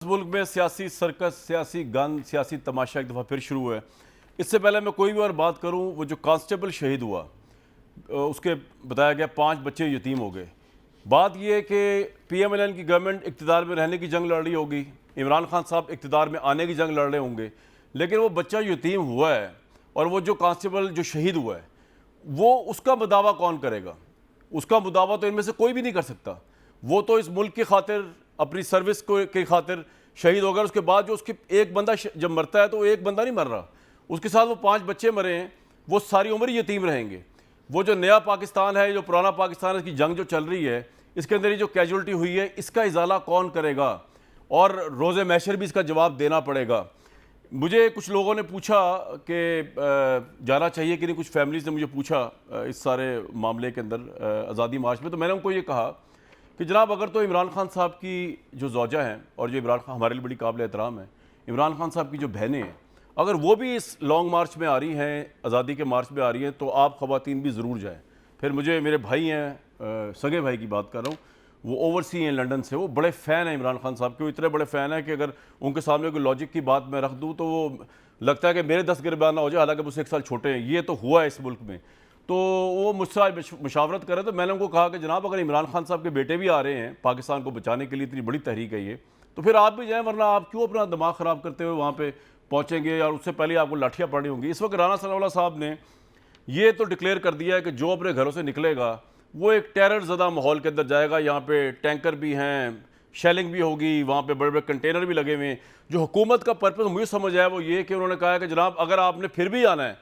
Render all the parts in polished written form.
मुल्क में सियासी सर्कस, सियासी गन, सियासी तमाशा एक दफ़ा फिर शुरू हुआ है। इससे पहले मैं कोई भी और बात करूं, वो जो कांस्टेबल शहीद हुआ उसके बताया गया 5 बच्चे यतीम हो गए। बात यह है कि PMLN की गवर्नमेंट इक़्तिदार में रहने की जंग लड़ रही होगी, इमरान खान साहब इक़्तिदार में आने की जंग लड़ रहे होंगे, लेकिन वो बच्चा यतीम हुआ है और वो जो कांस्टेबल जो शहीद हुआ है वो उसका मुदावा कौन करेगा? उसका मुदावा तो इनमें से कोई भी नहीं कर सकता। वो तो इस मुल्क की खातिर, अपनी सर्विस को की खातिर शहीद होगा। उसके बाद जो उसके एक बंदा जब मरता है तो एक बंदा नहीं मर रहा, उसके साथ वो 5 बच्चे मरे हैं, वो सारी उम्र यतीम रहेंगे। वो जो नया पाकिस्तान है, जो पुराना पाकिस्तान है, इसकी जंग जो चल रही है, इसके अंदर ये जो कैजुअल्टी हुई है, इसका इजाला कौन करेगा? और रोज़े महशर भी इसका जवाब देना पड़ेगा। मुझे कुछ लोगों ने पूछा कि जाना चाहिए कि नहीं, कुछ फैमिलीज़ ने मुझे पूछा इस सारे मामले के अंदर आज़ादी मार्च में, तो मैंने उनको ये कहा कि जनाब अगर तो इमरान खान साहब की जो ज़ौजा हैं और जो इमरान खान हमारे लिए बड़ी काबिल एहतराम है, इमरान खान साहब की जो बहनें हैं, अगर वो भी इस लॉन्ग मार्च में आ रही हैं, आज़ादी के मार्च में आ रही हैं, तो आप ख़वातीन भी ज़रूर जाएँ। फिर मुझे मेरे भाई हैं, सगे भाई की बात कर रहा हूँ, वो ओवरसी हैं लंदन से, वो बड़े फ़ैन हैं इमरान खान साहब के। वो इतने बड़े फ़ैन हैं कि अगर उनके सामने कोई लॉजिक की बात मैं रख दूँ तो वो लगता है कि मेरे 10 गिरबान ना हो जाए, हालांकि मुझसे 1 साल छोटे हैं। ये तो हुआ है इस मुल्क में। तो वो मुझसे मुशावरत करे, तो मैंने उनको कहा कि जनाब अगर इमरान खान साहब के बेटे भी आ रहे हैं पाकिस्तान को बचाने के लिए, इतनी बड़ी तहरीक है ये, तो फिर आप भी जाएँ, वरना आप क्यों अपना दिमाग ख़राब करते हुए वहाँ पर पहुँचेंगे और उससे पहले आपको लाठियाँ पड़नी होंगी। इस वक्त राना सनाउल्लाह साहब ने ये तो डिक्लेयर कर दिया है कि जो अपने घरों से निकलेगा वो एक टेरर ज़दा माहौल के अंदर जाएगा। यहाँ पे टैंकर भी हैं, शेलिंग भी होगी, वहाँ पे बड़े बड़े कंटेनर भी लगे हुए हैं। जो हुकूमत का पर्पस मुझे समझ आया वो ये कि उन्होंने कहा है कि जनाब अगर आपने फिर भी आना है,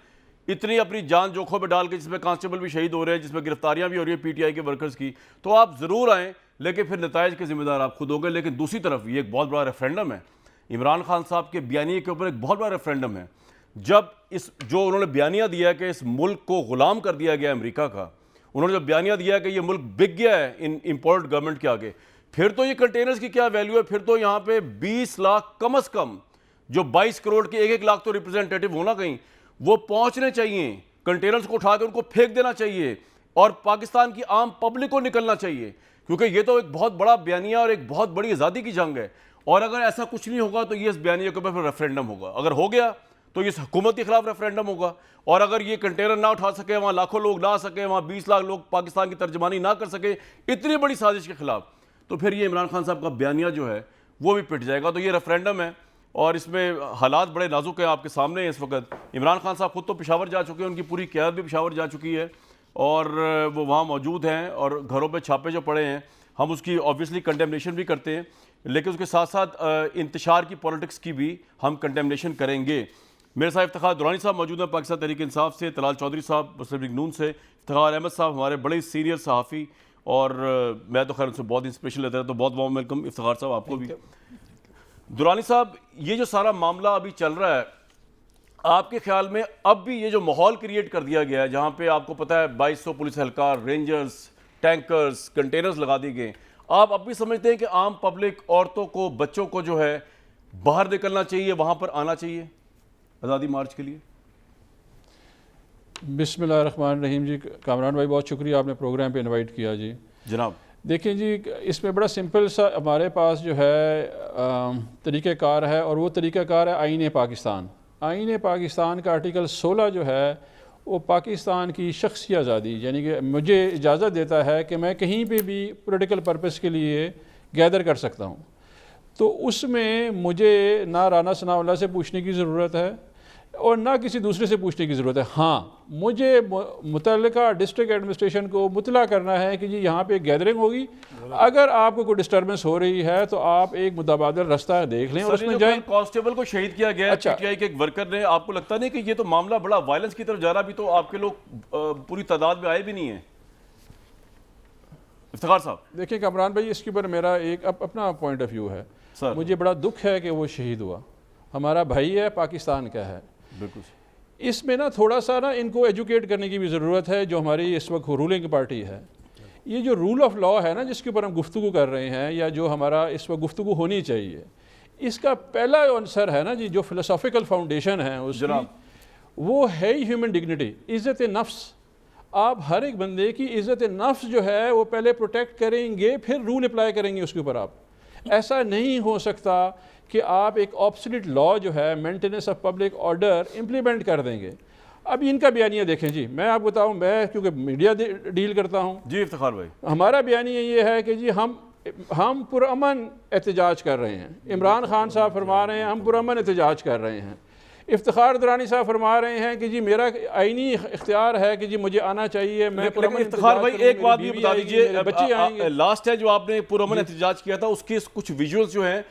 इतनी अपनी जान जोखों में डाल के, जिसमें कांस्टेबल भी शहीद हो रहे हैं, जिसमें गिरफ्तारियाँ भी हो रही है PTI के वर्कर्स की, तो आप ज़रूर आएँ, लेकिन फिर नताइज के ज़िम्मेदार आप खुद होंगे। लेकिन दूसरी तरफ ये एक बहुत बड़ा रेफरेंडम है, इमरान खान साहब के बयानिए के ऊपर एक बहुत बड़ा रेफरेंडम है। जब इस जो उन्होंने बयानिया दिया कि इस मुल्क को ग़ुलाम कर दिया गया अमेरिका का, उन्होंने जब बयानिया दिया कि ये मुल्क बिक गया है इन इम्पोर्ट गवर्नमेंट के आगे, फिर तो ये कंटेनर्स की क्या वैल्यू है? फिर तो यहाँ पे 20 लाख कम से कम, जो 22 करोड़ के 1-1 लाख तो रिप्रेजेंटेटिव होना कहीं, वो पहुँचने चाहिए। कंटेनर्स को उठा के उनको फेंक देना चाहिए और पाकिस्तान की आम पब्लिक को निकलना चाहिए, क्योंकि ये तो एक बहुत बड़ा बयानिया और एक बहुत बड़ी आज़ादी की जंग है। और अगर ऐसा कुछ नहीं होगा तो ये इस बयानिया के ऊपर फिर रेफरेंडम होगा। अगर हो गया तो ये हुकूमत के खिलाफ रेफरेंडम होगा। और अगर ये कंटेनर ना उठा सके, वहाँ लाखों लोग ना आ सके, वहाँ 20 लाख लोग पाकिस्तान की तर्जमानी ना कर सके इतनी बड़ी साजिश के खिलाफ, तो फिर ये इमरान खान साहब का बयानिया जो है वो भी पिट जाएगा। तो ये रेफरेंडम है और इसमें हालात बड़े नाजुक हैं, आपके सामने हैं इस वक्त। इमरान खान साहब खुद तो पेशावर जा चुके हैं, उनकी पूरी क़यादत भी पेशावर जा चुकी है और वो वहाँ मौजूद हैं और घरों पर छापे जो पड़े हैं, हम उसकी ऑब्वियसली कंडेमनेशन भी करते हैं, लेकिन उसके साथ साथ इंतशार की पॉलिटिक्स की भी हम कंडेमनेशन करेंगे। मेरे साथ इफ्तिखार दुरानी साहब मौजूद हैं पाकिस्तान तहरीक इंसाफ से, तलाल चौधरी साहब मुस्लिम लीग नून से, इफ्तिखार अहमद साहब हमारे बड़े सीनियर सहाफ़ी और मैं तो खैर उनसे बहुत इंस्पिरेशन लेता है, तो बहुत बहुत वेलकम इफ्तिखार साहब आपको भी। दुरानी साहब, ये जो सारा मामला अभी चल रहा है, आपके ख्याल में अब भी ये जो माहौल क्रिएट कर दिया गया है, जहाँ पे आपको पता है 2200 पुलिस एहलकार, रेंजर्स, टैंकर्स, कंटेनर्स लगा दिए गए, आप अब भी समझते हैं कि आम पब्लिक, औरतों को, बच्चों को जो है बाहर निकलना चाहिए, वहाँ पर आना चाहिए आज़ादी मार्च के लिए? बिस्मिल्लाहिर्रहमानिर्रहीम जी, कामरान भाई बहुत शुक्रिया, आपने प्रोग्राम पे इनवाइट किया जी। जनाब देखिए जी, इसमें बड़ा सिंपल सा हमारे पास जो है तरीक़ाकार है, और वो तरीक़ाकार है आईन पाकिस्तान। आईन पाकिस्तान का आर्टिकल 16 जो है वो पाकिस्तान की शख्सी आज़ादी, यानी कि मुझे इजाज़त देता है कि मैं कहीं पे भी पॉलिटिकल पर्पस के लिए गैदर कर सकता हूँ। तो उसमें मुझे ना राना सनाउल्लाह से पूछने की ज़रूरत है और ना किसी दूसरे से पूछने की ज़रूरत है। हाँ, मुझे मुतल्लिका डिस्ट्रिक्ट एडमिनिस्ट्रेशन को मुतला करना है कि जी यहाँ पे गैदरिंग होगी, अगर आपको कोई डिस्टर्बेंस हो रही है तो आप एक मुतबादल रास्ता देख लें और उसमें जाएं। कांस्टेबल को शहीद किया गया अच्छा, PTI के एक वर्कर ने, आपको लगता नहीं कि ये तो मामला बड़ा वायलेंस की तरफ जा रहा? भी तो आपके लोग पूरी तादाद में आए भी नहीं है। इफ्तिखार साहब देखिए कामरान भाई, इसके ऊपर मेरा एक अपना पॉइंट ऑफ व्यू है। मुझे बड़ा दुख है कि वो शहीद हुआ, हमारा भाई है, पाकिस्तान का है। बिल्कुल, इसमें ना थोड़ा सा ना इनको एजुकेट करने की भी ज़रूरत है, जो हमारी इस वक्त रूलिंग पार्टी है। ये जो रूल ऑफ लॉ है ना, जिसके ऊपर हम गुफ्तगू कर रहे हैं, या जो हमारा इस वक्त गुफ्तगू होनी चाहिए, इसका पहला आंसर है ना जी, जो फिलोसॉफिकल फाउंडेशन है उसकी, वो है ही ह्यूमन डिग्निटी, इज़्ज़त नफ्स। आप हर एक बंदे की इज़्ज़त नफ्स जो है वो पहले प्रोटेक्ट करेंगे, फिर रूल अप्लाई करेंगे उसके ऊपर आप। ऐसा नहीं हो सकता कि आप एक ऑब्सोल्यूट लॉ जो है maintenance of public order implement कर देंगे। अब इनका बयानिया देखें जी, मैं आपको बताऊं, मैं क्योंकि मीडिया डील करता हूं जी इफ्तिखार भाई, हमारा बयानिया ये है कि जी हम पुरअमन एहतजाज कर रहे हैं। इमरान खान साहब फरमा रहे हैं हम पुरअमन एहतजाज कर रहे हैं। इफ्तिखार दुरानी साहब फरमा रहे हैं कि जी मेरा आईनी इख्तियार है कि जी मुझे आना चाहिए, मैं लेकिन इफ्तिखार भाई एक बात भी बता दीजिए, बच्चे आएंगे। लास्ट है जो आपने पुरअमन एहतजाज किया था उसके कुछ विजुअल्स जो हैं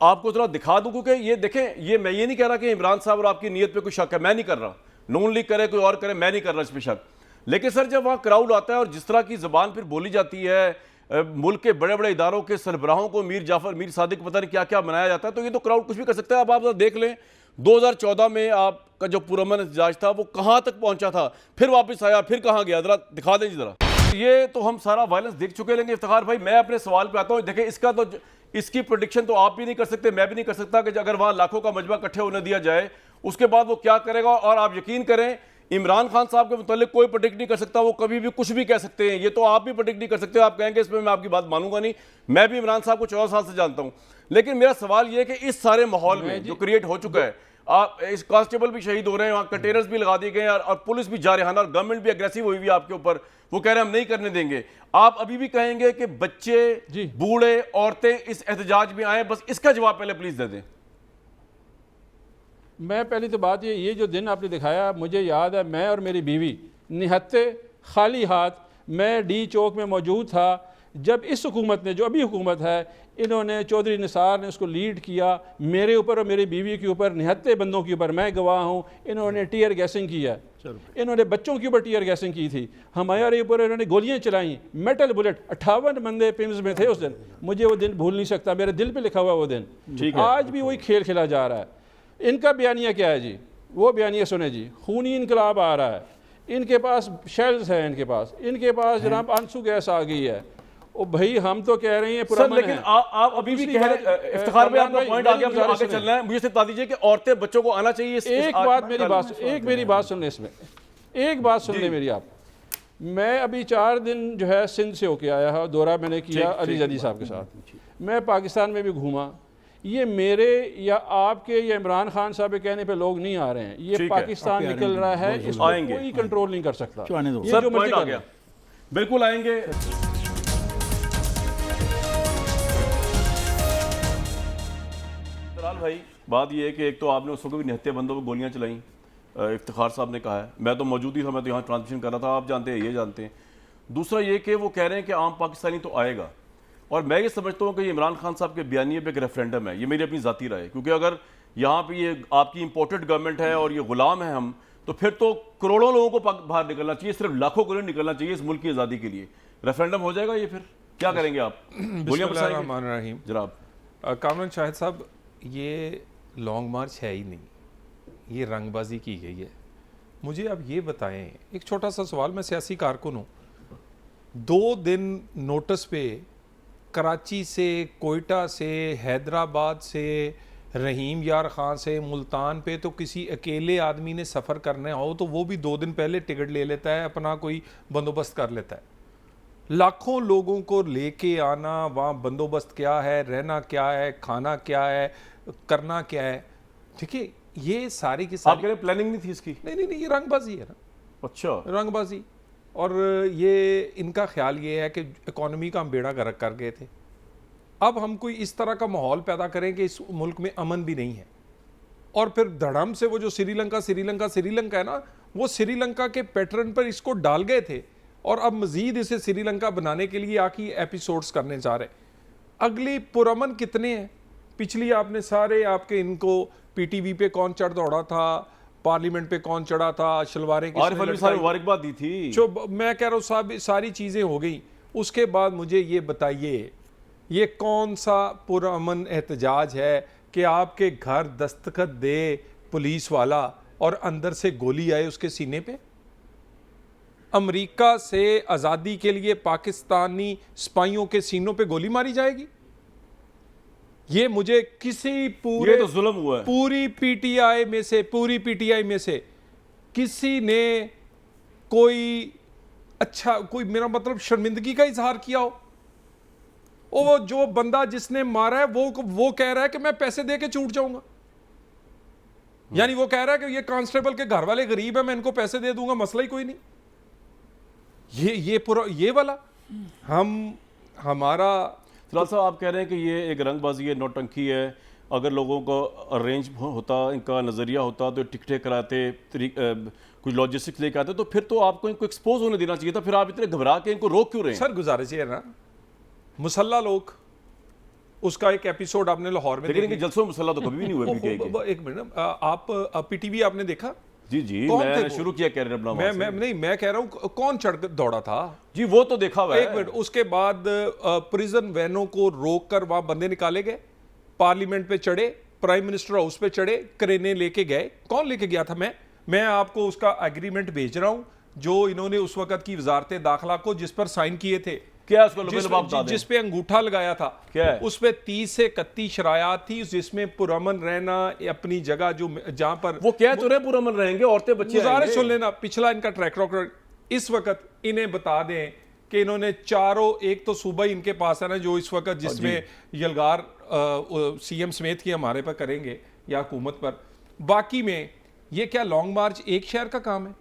आपको थोड़ा दिखा दूं, क्योंकि ये देखें, ये मैं ये नहीं कह रहा कि इमरान साहब और आपकी नीयत पे कोई शक है, मैं नहीं कर रहा, नून लीग करे कोई और करे, मैं नहीं कर रहा इस पे शक। लेकिन सर जब वहाँ क्राउड आता है और जिस तरह की जबान फिर बोली जाती है, मुल्क के बड़े बड़े इदारों के सरबराहों को मीर जाफर मीर सादिक पता नहीं क्या क्या बनाया जाता है, तो ये तो क्राउड कुछ भी कर सकता है। अब आप देख लें 2014 में आपका जो पुरअमन एहतजाज था वो कहाँ तक पहुंचा था, फिर वापस आया, फिर कहाँ गया, जरा दिखा दें जरा। ये तो हम सारा वायलेंस देख चुके हैं। लेकिन इफ्तिखार भाई मैं अपने सवाल पे आता हूँ, देखें इसका तो इसकी प्रेडिक्शन तो आप भी नहीं कर सकते, मैं भी नहीं कर सकता कि अगर वहाँ लाखों का मजबा इकट्ठे होने दिया जाए उसके बाद वो क्या करेगा। और आप यकीन करें इमरान खान साहब के मुतालिक कोई प्रेडिक्ट नहीं कर सकता, वो कभी भी कुछ भी कह सकते हैं, ये तो आप भी प्रेडिक्ट नहीं कर सकते। आप कहेंगे इसमें मैं आपकी बात मानूंगा नहीं, मैं भी इमरान साहब को 14 साल से जानता हूं। लेकिन मेरा सवाल ये है कि इस सारे माहौल में जो क्रिएट हो चुका है, आप इस कांस्टेबल भी शहीद हो रहे हैं, वहां कंटेनर्स भी लगा दिए गए हैं और पुलिस भी जारहाना और गवर्नमेंट भी एग्रेसिव हुई हुई है आपके ऊपर, वो कह रहे हैं हम नहीं करने देंगे। आप अभी भी कहेंगे कि बच्चे, बूढ़े, औरतें इस एहतजाज में आए? बस इसका जवाब पहले प्लीज दे दें। मैं पहली तो बात ये जो दिन आपने दिखाया, मुझे याद है मैं और मेरी बीवी निहत्ते खाली हाथ मैं डी चौक में मौजूद था जब इस हुकूमत ने, जो अभी हुकूमत है, इन्होंने चौधरी निसार ने उसको लीड किया, मेरे ऊपर और मेरी बीवी के ऊपर, निहत्ते बंदों के ऊपर, मैं गवाह हूँ, इन्होंने टीयर गैसिंग किया, इन्होंने बच्चों के ऊपर टीयर गैसिंग की थी, हमारे ऊपर इन्होंने गोलियां चलाई, मेटल बुलेट, 58 बंदे पिम्स में थे उस दिन। मुझे वो दिन भूल नहीं सकता, मेरे दिल पे लिखा हुआ वो दिन। आज भी वही खेल खेला जा रहा है। इनका बयानिया क्या है जी, वो बयानिया सुने जी, खूनी इनकलाब आ रहा है, इनके पास शेल्स हैं, इनके पास जनाब आंसू गैस आ गई है। ओ भाई हम तो कह रहे हैं सर, लेकिन आप अभी भी कह रहे, इफ्तिखार भाई आपका पॉइंट आ गया, मुझे आगे चलना है। मुझे सिर्फ बता दीजिए कि औरतें बच्चों को आना चाहिए। एक बात सुन ले इसमें, एक बात सुन ले मेरी आप। मैं अभी 4 दिन जो है सिंध से होके आया है, दौरा मैंने किया अली जदी साहब के साथ, मैं पाकिस्तान में भी घूमा। ये मेरे या आपके या इमरान खान साहब के कहने पे लोग नहीं आ रहे हैं, ये पाकिस्तान निकल रहा है, इसको कोई कंट्रोल नहीं कर सकता। सर पॉइंट आ गया, बिल्कुल आएंगे। भाई बात ये है कि एक तो आपने उस वक्त भी निहत्ते बंदों को गोलियां चलाई, इफ्तिखार साहब ने कहा है, मैं तो मौजूद ही था, मैं तो यहाँ ट्रांसमिशन कर रहा था, आप जानते हैं, ये जानते हैं। दूसरा ये कि वो कह रहे हैं कि आम पाकिस्तानी तो आएगा, और मैं ये समझता हूँ कि ये इमरान खान साहब के बयानिए पे एक रेफरेंडम है, ये मेरी अपनी ज़ाती राय है, क्योंकि अगर यहाँ पे ये आपकी इंपोर्टेड गवर्नमेंट है और ये गुलाम है हम, तो फिर तो करोड़ों लोगों को बाहर निकलना चाहिए, सिर्फ लाखों करोड़ निकलना चाहिए इस मुल्क की आज़ादी के लिए। रेफरेंडम हो जाएगा ये, फिर क्या करेंगे आप? बिस्मिल्लाहिर्रहमानिर्रहीम। जनाब कामरान शाहिद साहब, ये लॉन्ग मार्च है ही नहीं, ये रंगबाजी की गई है। मुझे अब ये बताएं, एक छोटा सा सवाल, मैं सियासी कारकुन हूँ, 2 दिन नोटिस पे कराची से, कोयटा से, हैदराबाद से, रहीम यार ख़ान से, मुल्तान पे तो किसी अकेले आदमी ने सफ़र करना हो तो वो भी 2 दिन पहले टिकट ले लेता है, अपना कोई बंदोबस्त कर लेता है। लाखों लोगों को लेके आना, वहाँ बंदोबस्त क्या है, रहना क्या है, खाना क्या है, करना क्या है, ठीक है, ये सारी की सारी। आप कह रहे प्लानिंग नहीं थी इसकी? नहीं, ये रंगबाजी है ना। अच्छा, रंगबाजी। और ये इनका ख्याल ये है कि इकॉनमी का हम बेड़ा गर्क कर गए थे, अब हम कोई इस तरह का माहौल पैदा करें कि इस मुल्क में अमन भी नहीं है, और फिर धड़म से वो जो श्रीलंका है ना, वो श्रीलंका के पैटर्न पर इसको डाल गए थे, और अब मजीद इसे श्रीलंका बनाने के लिए आखिर एपिसोड्स करने जा रहे। अगली पुरअमन कितने हैं? पिछली आपने सारे आपके इनको पीटीवी पे कौन चढ़ दौड़ा था, पार्लियामेंट पे कौन चढ़ा था, शलवारें मुबारकबाद दी थी, जो मैं कह रहा हूँ साहब सारी चीज़ें हो गई। उसके बाद मुझे ये बताइए, ये कौन सा पुरअमन एहतजाज है कि आपके घर दस्तखत दे पुलिस वाला और अंदर से गोली आए उसके सीने पे? अमेरिका से आज़ादी के लिए पाकिस्तानी सिपाहियों के सीनों पे गोली मारी जाएगी? ये मुझे किसी पूरे, ये तो जुल्म हुआ है। पूरी पीटीआई में से किसी ने कोई अच्छा, कोई मेरा मतलब शर्मिंदगी का इजहार किया हो? वो जो बंदा जिसने मारा है वो कह रहा है कि मैं पैसे दे के छूट जाऊंगा। यानी वो कह रहा है कि ये कांस्टेबल के घर वाले गरीब है, मैं इनको पैसे दे दूंगा, मसला ही कोई नहीं। ये पूरा ये वाला हमारा। फिलहाल साहब आप कह रहे हैं कि ये एक रंगबाजी है, नौटंकी है। अगर लोगों को अरेंज होता, इनका नज़रिया होता तो टिकटें कराते, कुछ लॉजिस्टिक्स लेके आते, तो फिर तो आपको इनको एक्सपोज होने देना चाहिए था। फिर आप इतने घबरा के इनको रोक क्यों रहे हैं? सर गुजारिश है ना, मुसल्ला लोग, उसका एक एपिसोड आपने लाहौर में लेकिन इनके जलसों में मुसल्ला तो कभी भी नहीं हुए पीटीआई के। एक मिनट, आप पीटीवी आपने देखा? जी जी, मैं शुरू किया कैरियर अपना। मैं कह रहा हूं कौन चढ़ दौड़ा था जी, वो तो देखा हुआ है। एक मिनट, उसके बाद प्रिजन वैनों को रोक कर वहां बंदे निकाले गए, पार्लियामेंट पे चढ़े, प्राइम मिनिस्टर हाउस पे चढ़े, क्रेने लेके गए। कौन लेके गया था? मैं आपको उसका एग्रीमेंट भेज रहा हूं जो इन्होंने उस वक्त की वजारत दाखिला को जिस पर साइन किए थे। क्या उसको जिस पे अंगूठा लगाया था, क्या है? उस पे 30 से 31 शरायात थी, जिसमें पुरअमन रहना, अपनी जगह जो जहां पर वो क्या तो रहे पुरअमन रहेंगे, औरतें बच्चे गुजारिश सुन लेना, पिछला इनका ट्रैक रिकॉर्ड इस वक्त इन्हें बता दें कि इन्होंने चारों, एक तो सूबा इनके पास है ना जो इस वक्त जिसमें यलगार सीएम समेत की हमारे पर करेंगे या हुकूमत पर, बाकी में ये क्या लॉन्ग मार्च एक शहर का काम है?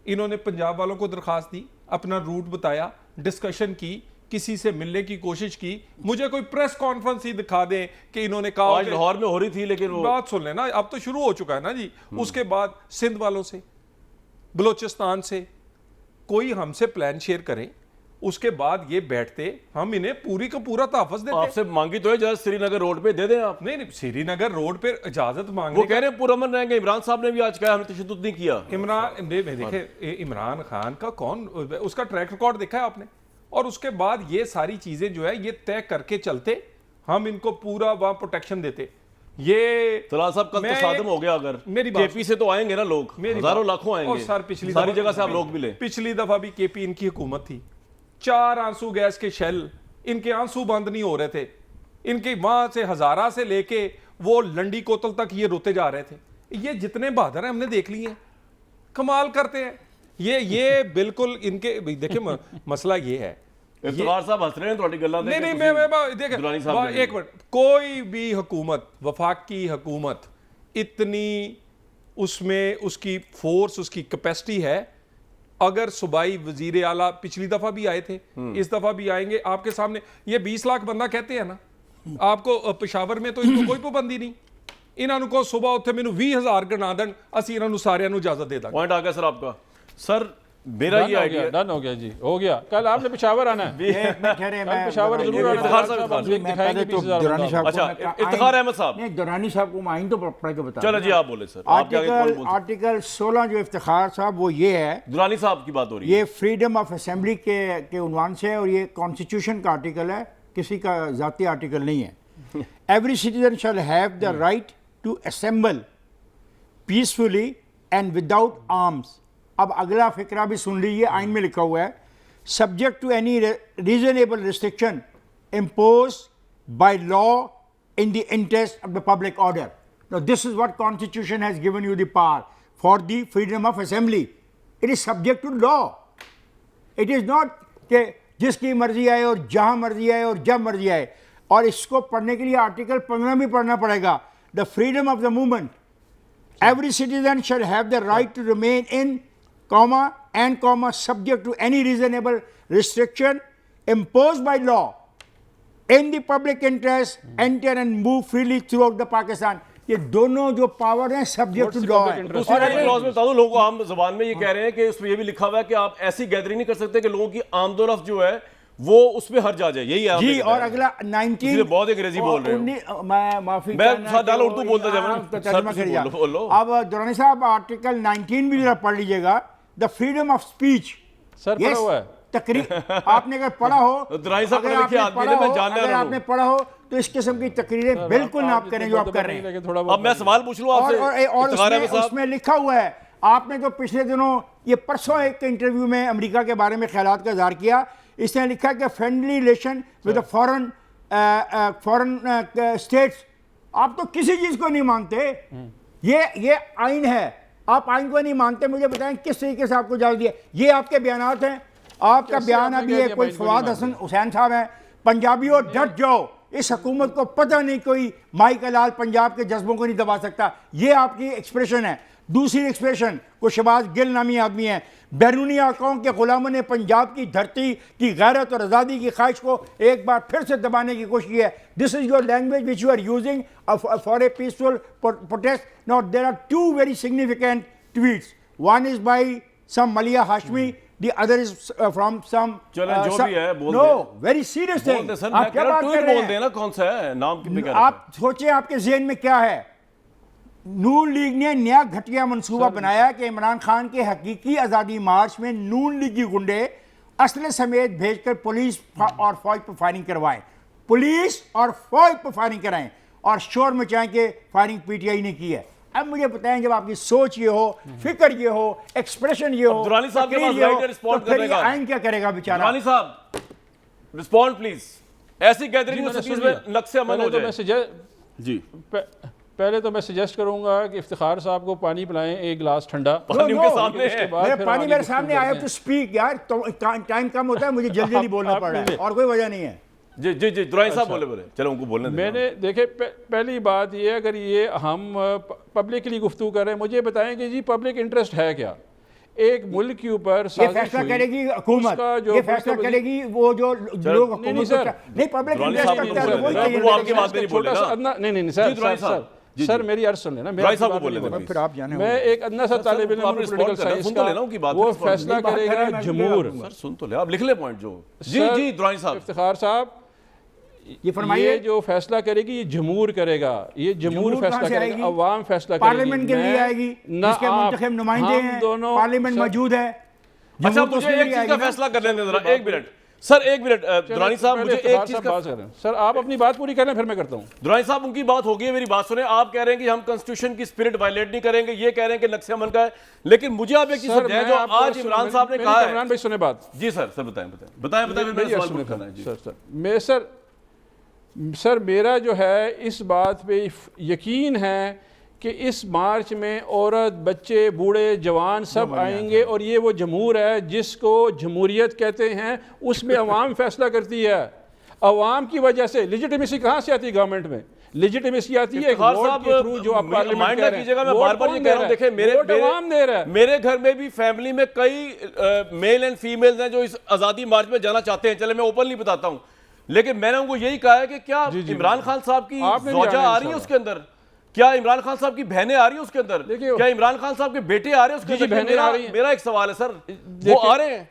इन्होंने पंजाब वालों को दरखास्त दी, अपना रूट बताया, डिस्कशन की, किसी से मिलने की कोशिश की। मुझे कोई प्रेस कॉन्फ्रेंस ही दिखा दें कि इन्होंने कहा। आज लाहौर में हो रही थी, लेकिन वो बात सुन लेना, अब तो शुरू हो चुका है ना जी। उसके बाद सिंध वालों से, बलोचिस्तान से कोई हमसे प्लान शेयर करें, उसके बाद ये बैठते, हम इन्हें पूरी का पूरा तहफ़्फ़ुज़ देते। आपसे मांगी तो है इजाजत, श्रीनगर रोड पे दे दें आप। नहीं, श्रीनगर रोड पे इजाजत मांगने, वो कह रहे हैं पुरअमन रहेंगे। इमरान साहब ने भी आज कहा हमने तशद्दुद नहीं किया। देखे इमरान खान का कौन, उसका ट्रैक रिकॉर्ड देखा है आपने? और उसके बाद ये सारी चीजें जो है ये तय करके चलते, हम इनको पूरा वहां प्रोटेक्शन देते। ये तलाल साहब कल तो सादम हो गया। अगर मेरी बात, केपी से तो आएंगे ना लोग, हजारों लाखों आएंगे। और सर पिछली सारी जगह से आप लोग मिले। पिछली दफा भी केपी इनकी हुकूमत थी, 4 आंसू गैस के शेल, इनके आंसू बंद नहीं हो रहे थे। इनके वहां से हजारा से लेके वो लंडी कोतल तक ये रोते जा रहे थे। ये जितने बहादुर हैं हमने देख लिए हैं, कमाल करते हैं। ये बिल्कुल इनके देखिए मसला ये है। इफ्तिखार साहब हंस रहे हैं थोड़ी गल्लां देख के। नहीं, मैं देखे एक मिनट, कोई भी हुकूमत, वफाकी हुकूमत इतनी उसमें उसकी फोर्स, उसकी कैपेसिटी है। अगर सूबाई वजीर आला पिछली दफा भी आए थे, इस दफा भी आएंगे आपके सामने। ये 20 लाख बंदा कहते हैं ना, आपको पेशावर में तो इनको कोई पाबंदी नहीं। इन्होंने को सुबह उत्थे मैनू 20,000 गणा दें, असीं इन्होंने सारिਆਂ ਨੂੰ इजाजत दे ਦਾਂਗੇ। पॉइंट आ गया सर आपका। सर मेरा ये आइडिया डन हो गया जी, हो गया। कल आपने पेशावर आना है, पेशावर जरूर आना है। अच्छा, इफ्तिखार अहमद साहब, नहीं दुरानी साहब को आइन तो पढ़ के बता। चलो जी आप बोले सर। आर्टिकल 16 जो इफ्तिखार साहब वो ये है, दुरानी साहब की बात हो रही है, ये फ्रीडम ऑफ असेंबली के उन्वान से है और ये कॉन्स्टिट्यूशन का आर्टिकल है, किसी का जाती आर्टिकल नहीं है। Every citizen shall have the right to assemble peacefully and without arms. अब अगला फिक्रा भी सुन लीजिए, आइन में लिखा हुआ है, subject to any reasonable restriction impose by law in the interest of the public order. Now this is what constitution has given you the power for the freedom of assembly. It is subject to law. It is not कि जिसकी मर्जी आए और जहां मर्जी आए और जब मर्जी आए। और इसको पढ़ने के लिए आर्टिकल 15 भी पढ़ना पड़ेगा, the freedom of the movement. Every citizen shall have the right to remain in, subject to any reasonable restriction imposed by law in the public interest, enter and move freely throughout the Pakistan. ये दोनों जो power हैं subject to law है। दूसरी clause में बता दो, लोगों को आम जबान में ये कह रहे हैं कि उसमें ये भी लिखा हुआ है कि आप ऐसी गैदरिंग नहीं कर सकते कि लोगों की आमदोरफ्त जो है वो उसमें हर जा जाए। यही है जी। और अगला 19 बहुत अंग्रेजी बोल रहे हो। मैं माफी, मैं डाल उर्दू बोलता जाऊँ। अब दुरानी साहब आर्टिकल 19 भी जरा पढ़ लीजिएगा, the freedom of speech. Sir पढ़ा हुआ है तकरीर आपने अगर पढ़ा हो, अगर आपने पढ़ा हो तो इस किस्म की तकरीरें बिल्कुल ना आप करें जो आप कर रहे हैं। अब मैं सवाल पूछ लूं आपसे, और उसमें लिखा हुआ है, आपने तो पिछले दिनों ये परसों एक इंटरव्यू में अमेरिका के बारे में ख्यालात का इजहार किया। इसने लिखा कि friendly relation with foreign states. आप तो किसी चीज को नहीं मानते। ये आइन है, आप आइन को नहीं मानते। मुझे बताएं किस तरीके से आपको इजाजत दिया। ये आपके बयानात हैं, आपका बयान अभी है, कोई फवाद हसन हुसैन साहब हैं, पंजाबियों डट जाओ, इस हुकूमत को पता नहीं कोई माई का लाल पंजाब के जज्बों को नहीं दबा सकता। ये आपकी एक्सप्रेशन है। दूसरी एक्सप्रेशन, को शहबाज गिल नामी आदमी है, बैरूनी आकाओं के गुलामों ने पंजाब की धरती की गैरत और आज़ादी की ख्वाहिश को एक बार फिर से दबाने की कोशिश की है। This is your language which you are using for a peaceful protest. Now there are two very significant tweets, one is by some Maliha Hashmi, the other is from some चलो जो भी है बोल no दे। very serious thing। बोल दे sir, आप क्या बात कर रहे बोल हैं? देना कौन सा है नाम की क्या आप सोचें आपके जहन में क्या है। नून लीग ने नया घटिया मंसूबा बनाया कि इमरान खान के हकीकी आज़ादी मार्च में नून लीगी गुंडे असले समेत भेजकर पुलिस और फौज पर फायरिंग करवाएं, पुलिस और फौज पर फायरिंग कराएं और शोर मचाएं कि फायरिंग पीटीआई ने की है। अब मुझे बताएं, जब आपकी सोच ये हो, फिक्र ये हो, एक्सप्रेशन ये हो, दुरानी साहब के पास तकरीर ये हो, राइट है रिस्पॉन्ड तो फिर करने ये का। आइन क्या करेगा बेचारा? दुरानी साहब रिस्पॉन्ड प्लीज। ऐसी गैदरिंग में नक्शे अमल हो जाए। जी पहले तो मैं सजेस्ट करूंगा कि इफ्तिखार साहब को पानी पिलाएं, एक गिलास ठंडा। पानी उनके सामने है। पानी मेरे सामने आया टू स्पीक यार, तो टाइम कम होता है, मुझे जल्दी जल्दी बोलना पड़ रहा है और कोई वजह नहीं है। जी जी जी दुरानी साहब बोले चलो उनको बोलने दें। मैंने देखे पहली बात ये, अगर ये हम पब्लिकली गुफ्तगू कर रहे हैं, मुझे बताएं कि जी पब्लिक इंटरेस्ट है क्या एक मुल्क के ऊपर? ये फैसला करेगी हुकूमत, ये फैसला करेगी वो जो लोग हुकूमत को नहीं पब्लिक इंटरेस्ट करता है वो आपकी बात नहीं बोल रहा। नहीं सर मेरी अर्ज सुन लेना, फिर आप जाने। मैं एक अदना सा तालिब इल्म पॉलिटिकल साइंस का, वो फैसला करेगा जमहूर। सर सुन तो ले, आप लिख ले पॉइंट जो। जी जी दुरानी साहब, इफ्तिखार साहब, ये फरमाइए। ये जो फैसला करेगी ये जमहूर करेगा, ये जमहूर फैसला करेगा, अवाम फैसला करेगी। पार्लियामेंट के लिए आएगी, जिसके मुंतखब नुमाइंदे हैं, पार्लियामेंट मौजूद है। अच्छा मुझे एक चीज का फैसला कर लेने जरा, एक मिनट सर, एक मिनट दुरानी साहब, मुझे एक चीज का सर आप अपनी बात पूरी करें फिर मैं करता हूं। दुरानी साहब उनकी बात होगी, मेरी बात सुने। आप कह रहे हैं कि हम कॉन्स्टिट्यूशन की स्पिरिट वायलेट नहीं करेंगे, ये कह रहे हैं कि नक्शे अमल का है, लेकिन मुझे आप एक चीज समझाएं जो आज इमरान साहब ने कहा है। इमरान भाई सुने बात। जी सर बताएं बताएं बताएं। सर मेरा जो है इस बात पे यकीन है कि इस मार्च में औरत, बच्चे, बूढ़े, जवान सब आएंगे और ये वो जमहूर है जिसको जमहूरियत कहते हैं, उसमें अवाम फैसला करती है। अवाम की वजह से लिजिटिमेसी कहाँ से आती है? गवर्नमेंट में लिजिटिमेसी आती है वोट के थ्रू, जो आप पार्लियामेंट कह रहे हैं। मैं बार-बार ये कह रहा हूं, देखें मेरे घर में भी फैमिली में कई मेल एंड फीमेल्स हैं जो इस आज़ादी मार्च में जाना चाहते हैं। चले मैं ओपनली बताता हूं, लेकिन मैंने उनको यही कहा है कि क्या इमरान खान साहब की ज़ौजा आ रही है उसके अंदर, क्या इमरान खान साहब की बहनें आ रही है उसके अंदर, क्या इमरान खान साहब के बेटे आ रहे हैं उसके अंदर? मेरा एक सवाल है सर, वो आ रहे हैं?